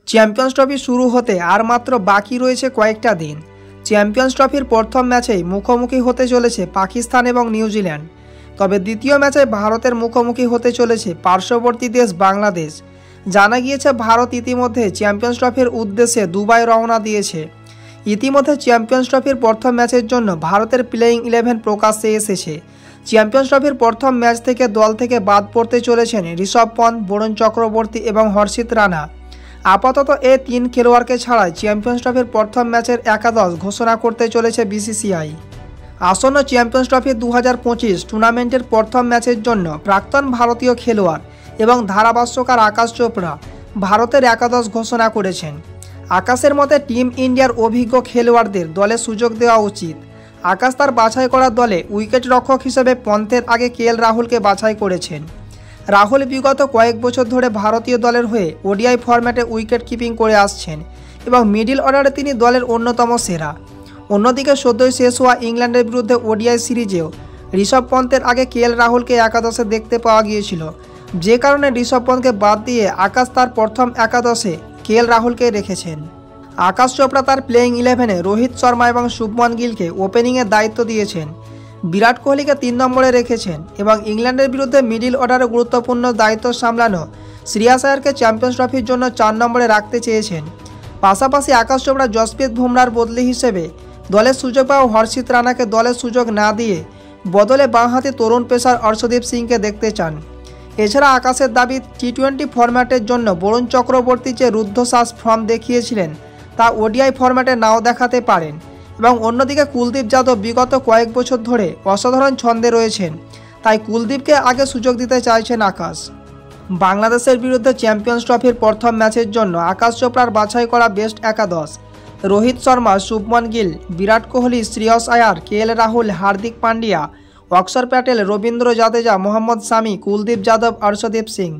Champions trophy শুরু হতে আর মাত্র বাকি রয়েছে কয়েকটা দিন। চ্যাম্পিয়ন্স ট্রফির প্রথম ম্যাচেই মুখোমুখি হতে চলেছে পাকিস্তান এবং নিউজিল্যান্ড। তবে দ্বিতীয় ম্যাচে ভারতের মুখোমুখি হতে চলেছে পার্শ্ববর্তী দেশ বাংলাদেশ। জানা গিয়েছে ভারত ইতিমধ্যে চ্যাম্পিয়ন্স ট্রফির উদ্দেশ্যে দুবাই রওনা দিয়েছে। ইতিমধ্যে চ্যাম্পিয়ন্স ট্রফির প্রথম ম্যাচের জন্য ভারতের প্লেয়িং 11 প্রকাশ্যে এসেছে। চ্যাম্পিয়ন্স ট্রফির প্রথম ম্যাচ থেকে দল থেকে বাদ পড়তে চলেছেন ঋষভ পন্থ, বরুণ চক্রবর্তী এবং হর্ষিত রানা। আপাতত এই তিন খেলোয়াড়কে ছাড়াই চ্যাম্পিয়ন্স ট্রফির প্রথম ম্যাচের একাদশ ঘোষণা করতে চলেছে বিসিসিআই। আসন্ন চ্যাম্পিয়ন্স ট্রফি 2025 টুর্নামেন্টের প্রথম ম্যাচের জন্য প্রাক্তন ভারতীয় খেলোয়াড় এবং ধারাভাষ্যকার আকাশ চোপড়া ভারতের একাদশ ঘোষণা করেছেন। আকাশের মতে টিম ইন্ডিয়ার অভিজ্ঞ খেলোয়াড়দের দলে সুযোগ দেওয়া উচিত। আকাশ তার বাছাই করা দলে উইকেট রক্ষক হিসেবে পন্থের আগে কেএল রাহুলকে বাছাই করেছেন। রাহুল বিগত কয়েক বছর ধরে ভারতীয় দলের হয়ে ওডিআই ফরম্যাটে উইকেট কিপিং করে আসছেন এবং মিডল অর্ডারে তিনি দলের অন্যতম সেরা। অন্যদিকে সদ্যই শেষ হওয়া ইংল্যান্ডের বিরুদ্ধে ওডিআই সিরিজেও ঋষভ পন্থের আগে কেএল রাহুলকে একাদশে দেখতে পাওয়া গিয়েছিল, যে কারণে ঋষভ পন্থকে বাদ দিয়ে আকাশ তার প্রথম একাদশে কেএল রাহুলকে রেখেছেন। আকাশ চোপড়া তার প্লেয়িং 11-এ রোহিত শর্মা এবং শুভমন গিলকে ওপেনিংয়ের দায়িত্ব দিয়েছেন। বিরাট কোহলিকে 3 নম্বরে রেখেছেন এবং ইংল্যান্ডের বিরুদ্ধে মিডল অর্ডারে গুরুত্বপূর্ণ দায়িত্ব সামলানো শ্রেয়াস আয়ারকে চ্যাম্পিয়ন্স ট্রফির জন্য 4 নম্বরে রাখতে চেয়েছেন। পাশাপাশি আকাশ চোপড়া জসপ্রীত বুমরার বদলি হিসেবে দলের সুযোগ পাওয়া হর্ষিত রানাকে দলের সুযোগ না দিয়ে বদলে বাঁহাতি তরুণ পেসার অর্শদীপ সিংকে দেখতে চান। এছাড়া আকাশের দাবি টি20 ফরম্যাটের জন্য বরুণ চক্রবর্তী যে রুদ্ধশ্বাস ফর্ম দেখিয়েছিলেন তা ওডিআই ফরম্যাটে নাও দেখাতে পারেন এবং অন্যদিকে কুলদীপ যাদব বিগত কয়েক বছর ধরে অসাধারণ ছন্দে রয়েছেন, তাই কুলদীপকে আগে সুযোগ দিতে চাইছেন আকাশ। বাংলাদেশের বিরুদ্ধে চ্যাম্পিয়ন্স ট্রফির প্রথম ম্যাচের জন্য আকাশ চোপড়ার বাছাই করা বেস্ট একাদশ রোহিত শর্মা, শুভমন গিল, বিরাট কোহলি, শ্রেয়াস আয়ার, কেএল রাহুল, হার্দিক পান্ডিয়া, অক্ষর প্যাটেল, রবীন্দ্র জাদেজা, মোহাম্মদ শামি, কুলদীপ যাদব, অর্শদীপ সিং।